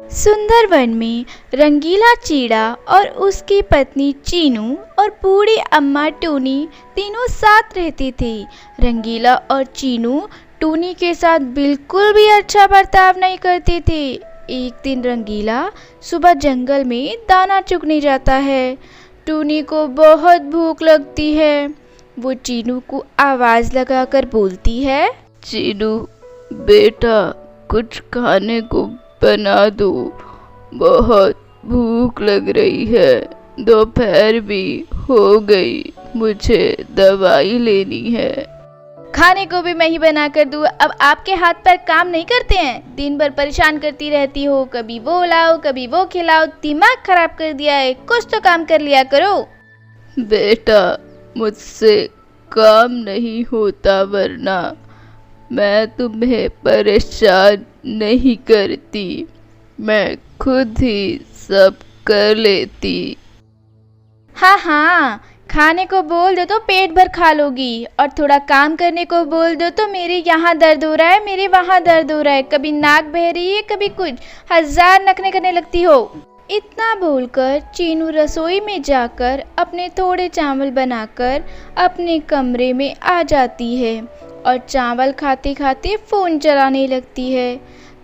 सुंदर वन में रंगीला चीड़ा और उसकी पत्नी चीनू और बूढ़ी अम्मा टूनी तीनों साथ रहते थे। रंगीला और चीनू टूनी के साथ बिल्कुल भी अच्छा बर्ताव नहीं करते थे। एक दिन रंगीला सुबह जंगल में दाना चुगने जाता है। टूनी को बहुत भूख लगती है। वो चीनू को आवाज़ लगाकर बोलती है, चीनू बेटा, कुछ खाने को बना दो, बहुत भूख लग रही है। दोपहर भी हो गई, मुझे दवाई लेनी है। खाने को भी मैं ही बना कर दूँ? अब आपके हाथ पैर काम नहीं करते हैं? दिन भर परेशान करती रहती हो, कभी वो लाओ कभी वो खिलाओ, दिमाग खराब कर दिया है। कुछ तो काम कर लिया करो। बेटा, मुझसे काम नहीं होता, वरना मैं तुम्हें परेशान नहीं करती। मैं खुद ही सब कर लेती। हाँ, खाने को बोल दो तो पेट भर खा लोगी, और थोड़ा काम करने को बोल दो तो मेरे यहाँ दर्द हो रहा है, मेरे वहाँ दर्द हो रहा है, कभी नाक बह रही है, कभी कुछ, 1000 नखरे करने लगती हो। इतना बोलकर चीनू रसोई में जाकर अपने थोड़े चावल बनाकर अपने कमरे में आ जाती है और चावल खाते खाते फ़ोन चलाने लगती है।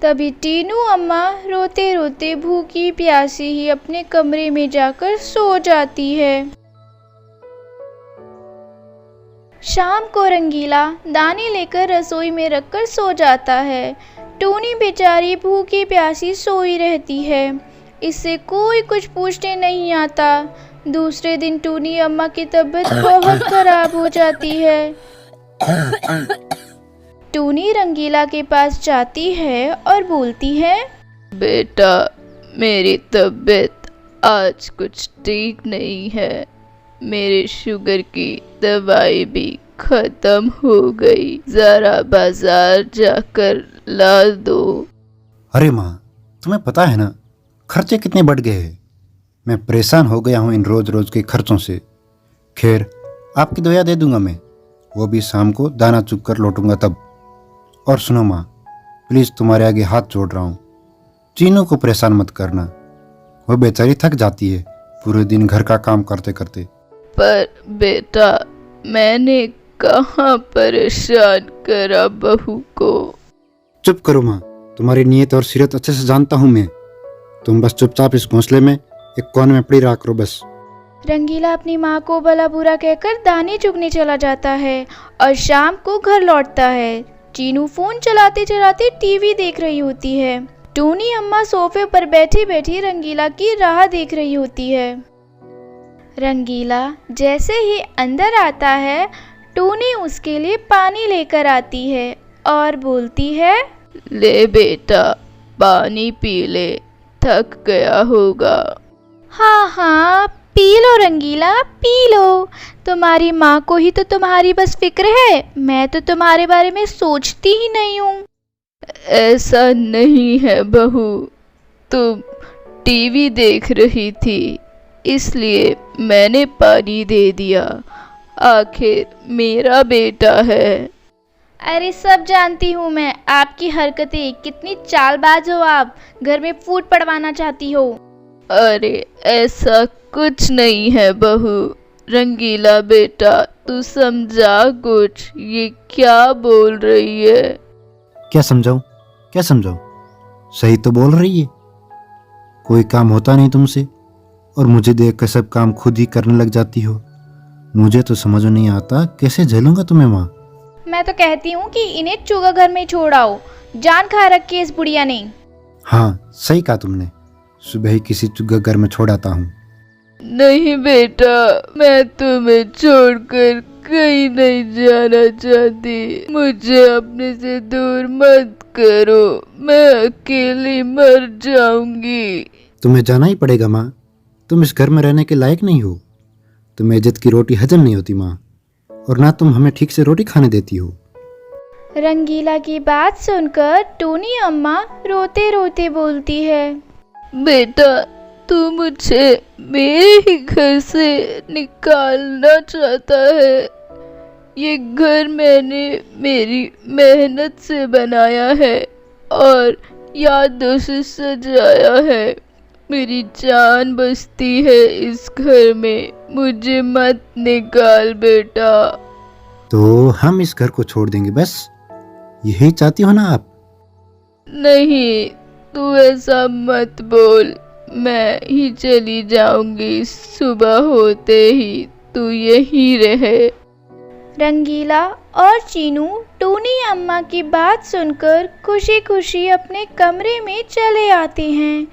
तभी टीनू अम्मा रोते रोते भूखी प्यासी ही अपने कमरे में जाकर सो जाती है। शाम को रंगीला दाने लेकर रसोई में रखकर सो जाता है। टूनी बेचारी भूखी प्यासी सोई रहती है। इससे कोई कुछ पूछने नहीं आता। दूसरे दिन टूनी अम्मा की तबीयत बहुत खराब हो जाती है। टूनी रंगीला के पास जाती है और बोलती है, बेटा, मेरी तबीयत आज कुछ ठीक नहीं है। मेरे शुगर की दवाई भी खत्म हो गई। जरा बाजार जाकर ला दो। अरे माँ, तुम्हें पता है ना खर्चे कितने बढ़ गए हैं। मैं परेशान हो गया हूँ इन रोज रोज के खर्चों से। खैर, आपकी दवा दे दूंगा मैं, वो भी शाम को दाना चुग कर लौटूंगा तब। और सुनो माँ, प्लीज़ तुम्हारे आगे हाथ जोड़ रहा हूँ, चीनू को परेशान मत करना। वो बेचारी थक जाती है पूरे दिन घर का काम करते करते। पर बेटा, मैंने कहाँ परेशान करा बहू को। चुप करो माँ, तुम्हारी नीयत और सीरत अच्छे से जानता हूँ मैं। तुम बस चुपचाप इस घोंसले में एक कोने में पड़ी रहा करो बस। रंगीला अपनी माँ को भला बुरा कहकर दाने चुगने चला जाता है और शाम को घर लौटता है। चीनू फोन चलाते चलाते टीवी देख रही होती है। टूनी अम्मा सोफे पर बैठी बैठी रंगीला की राह देख रही होती है। रंगीला जैसे ही अंदर आता है, टूनी उसके लिए पानी लेकर आती है और बोलती है, ले बेटा, पानी पी ले, थक गया होगा। हाँ, पी लो रंगीला, पी लो। तुम्हारी माँ को ही तो तुम्हारी बस फिक्र है, मैं तो तुम्हारे बारे में सोचती ही नहीं हूँ। ऐसा नहीं है बहू, तुम टीवी देख रही थी इसलिए मैंने पानी दे दिया। आखिर मेरा बेटा है। अरे सब जानती हूँ मैं, आपकी हरकतें, कितनी चालबाज हो आप, घर में फूट पड़वाना चाहती हो। अरे ऐसा कुछ नहीं है बहू। रंगीला बेटा, तू समझा कुछ, ये क्या बोल रही है? क्या समझाऊं? सही तो बोल रही है। कोई काम होता नहीं तुमसे और मुझे देख कर सब काम खुद ही करने लग जाती हो। मुझे तो समझ नहीं आता कैसे झेलूंगा तुम्हें माँ। मैं तो कहती हूँ कि इन्हें चूगा घर में छोड़ आओ, जान खा रखी है इस बुढ़िया ने। हाँ, सही कहा तुमने, सुबह ही किसी चुग्गा घर में छोड़ आता हूँ। नहीं बेटा, मैं तुम्हें छोड़कर कहीं नहीं जाना चाहती। मुझे अपने से दूर मत करो, मैं अकेली मर जाऊंगी। तुम्हें जाना ही पड़ेगा माँ, तुम इस घर में रहने के लायक नहीं हो। तुम्हें इज्जत की रोटी हजम नहीं होती माँ, और ना तुम हमें ठीक से रोटी खाने देती हो। रंगीला की बात सुनकर टूनी अम्मा रोते रोते बोलती है, बेटा, तू मुझे मेरे ही घर से निकालना चाहता है। ये घर मैंने मेरी मेहनत से बनाया है और यादों से सजाया है। मेरी जान बसती है इस घर में, मुझे मत निकाल बेटा। तो हम इस घर को छोड़ देंगे बस, यही चाहती हो ना आप? नहीं, तू ऐसा मत बोल, मैं ही चली जाऊंगी, सुबह होते ही तू यहीं रहे। रंगीला और चीनू टूनी अम्मा की बात सुनकर खुशी खुशी अपने कमरे में चले आते हैं।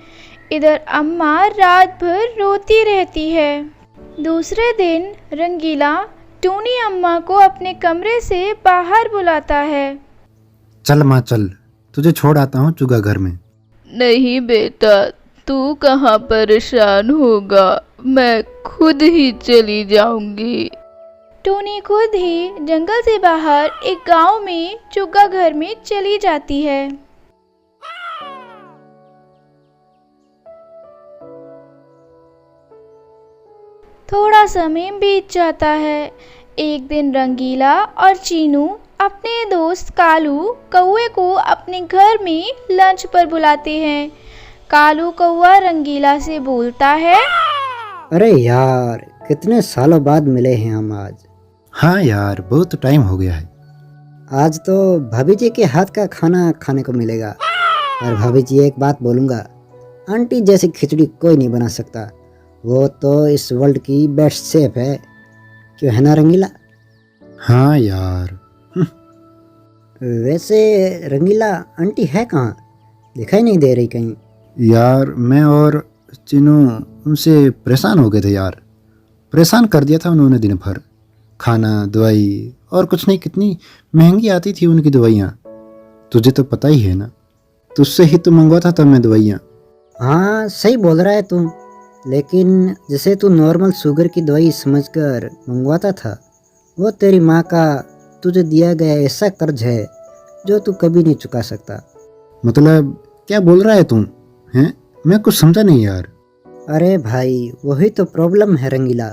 इधर अम्मा रात भर रोती रहती है। दूसरे दिन रंगीला टूनी अम्मा को अपने कमरे से बाहर बुलाता है। चल माँ चल, तुझे छोड़ आता हूँ चुगा घर में। नहीं बेटा, तू कहाँ परेशान होगा, मैं खुद ही चली जाऊंगी। टूनी खुद ही जंगल से बाहर एक गांव में चुग्गा घर में चली जाती है। थोड़ा समय बीत जाता है। एक दिन रंगीला और चीनू अपने दोस्त कालू कौवे को अपने घर में लंच पर बुलाते हैं। कालू कौवा रंगीला से बोलता है, अरे यार, कितने सालों बाद मिले हैं हम आज। हाँ यार, बहुत टाइम हो गया है। आज तो भाभी जी के हाथ का खाना खाने को मिलेगा। और भाभी जी, एक बात बोलूँगा, आंटी जैसी खिचड़ी कोई नहीं बना सकता। वो तो इस वर्ल्ड की बेस्ट शेफ है, क्यों है ना रंगीला? हाँ यार। वैसे रंगीला आंटी है कहाँ? दिखाई नहीं दे रही कहीं। यार मैं और चीनू उनसे परेशान हो गए थे यार, परेशान कर दिया था उन्होंने दिन भर। खाना, दवाई और कुछ नहीं, कितनी महंगी आती थी उनकी दवाइयाँ, तुझे तो पता ही है ना। तुझसे ही तो मंगवाता था मैं दवाइयाँ। हाँ सही बोल रहा है तू, लेकिन जिसे तू नॉर्मल शुगर की दवाई समझकर मंगवाता था, वो तेरी माँ का तुझे दिया गया ऐसा कर्ज है जो तू कभी नहीं चुका सकता। मतलब क्या बोल रहा है तुम? हैं? मैं कुछ समझा नहीं यार। अरे भाई, वही तो प्रॉब्लम है रंगीला।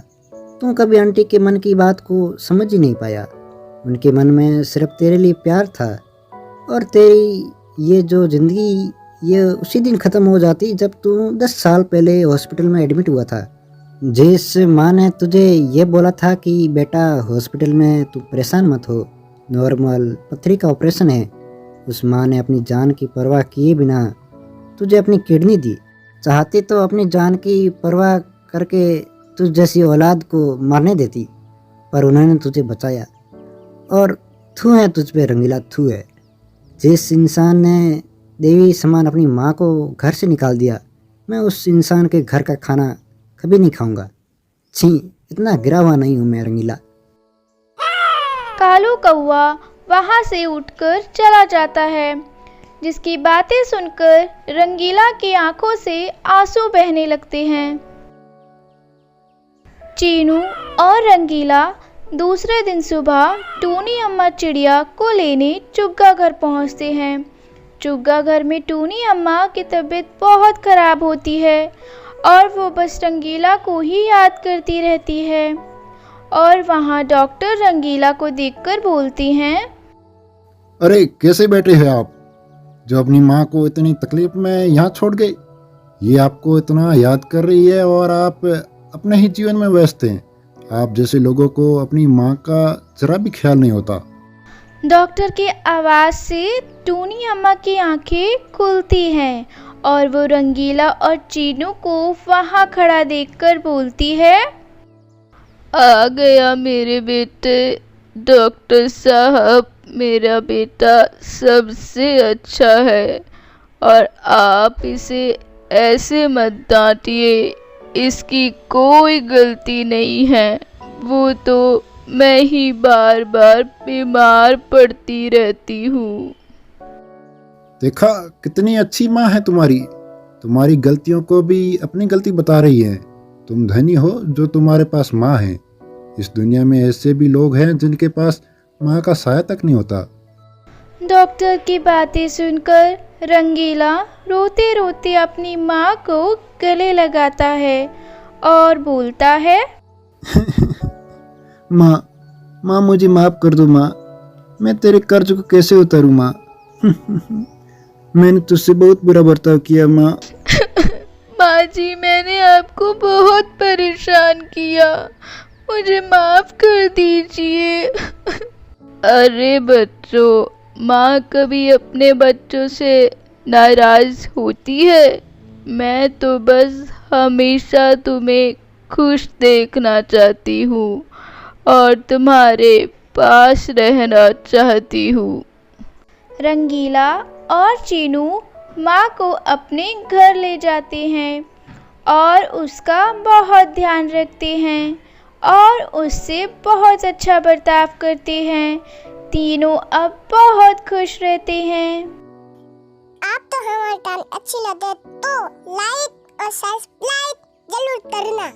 तू कभी आंटी के मन की बात को समझ ही नहीं पाया। उनके मन में सिर्फ तेरे लिए प्यार था, और तेरी ये जो ज़िंदगी ये उसी दिन ख़त्म हो जाती जब तू 10 साल पहले हॉस्पिटल में एडमिट हुआ था। जिस माँ ने तुझे ये बोला था कि बेटा हॉस्पिटल में तू परेशान मत हो, नॉर्मल पथरी का ऑपरेशन है, उस माँ ने अपनी जान की परवाह किए बिना तुझे अपनी किडनी दी। चाहती तो अपनी जान की परवाह करके तुझ जैसी औलाद को मारने देती, पर उन्होंने तुझे बचाया। और थू है तुझ पे रंगीला, थू है। जिस इंसान ने देवी समान अपनी माँ को घर से निकाल दिया, मैं उस इंसान के घर का खाना कभी नहीं खाऊंगा। छी, इतना गिरा हुआ नहीं हूँ मैं रंगीला। कालू कौवा वहां से उठकर चला जाता है, जिसकी बातें सुनकर रंगीला की आंखों से आंसू बहने लगते हैं। चीनू और रंगीला दूसरे दिन सुबह टूनी अम्मा चिड़िया को लेने चुग्गा घर पहुंचते हैं। चुग्गा घर में टूनी अम्मा की तबीयत बहुत खराब होती है और वो बस रंगीला को ही याद करती रहती है। और वहाँ डॉक्टर रंगीला को देखकर बोलती हैं, अरे कैसे बैठे हैं आप, जो अपनी माँ को इतनी तकलीफ में यहाँ छोड़ गए? ये आपको इतना याद कर रही है और आप अपने ही जीवन में व्यस्त हैं। आप जैसे लोगों को अपनी माँ का जरा भी ख्याल नहीं होता। डॉक्टर की आवाज़ से टूनी अम्मा की आंखें खुलती हैं और वो रंगीला और चीनू को वहाँ खड़ा देखकर बोलती है, आ गया मेरे बेटे। डॉक्टर साहब, मेरा बेटा सबसे अच्छा है और आप इसे ऐसे मत डांटिए, इसकी कोई गलती नहीं है। वो तो मैं ही बार बार बीमार पड़ती रहती हूँ। देखा कितनी अच्छी माँ है तुम्हारी गलतियों को भी अपनी गलती बता रही है। तुम धनी हो जो तुम्हारे पास माँ है। इस दुनिया में ऐसे भी लोग हैं जिनके पास माँ का साया तक नहीं होता। डॉक्टर की बातें सुनकर रंगीला रोते रोते अपनी माँ को गले लगाता है और बोलता है, माँ मुझे माफ कर दो माँ, मैं तेरे कर्ज को कैसे उतारूँ माँ। मैंने तुझसे बहुत बुरा बर्ताव किया माँ। माँ जी, मैंने आपको बहुत परेशान किया, मुझे माफ कर दीजिए। अरे बच्चों, माँ कभी अपने बच्चों से नाराज होती है? मैं तो बस हमेशा तुम्हें खुश देखना चाहती हूँ और तुम्हारे पास रहना चाहती हूँ। रंगीला और चीनू माँ को अपने घर ले जाते हैं और उसका बहुत ध्यान रखते हैं और उससे बहुत अच्छा बर्ताव करते हैं। तीनों अब बहुत खुश रहते हैं। आप तो हमारी टाइम अच्छी लगे तो लाइक और सब्सक्राइब जरूर करना।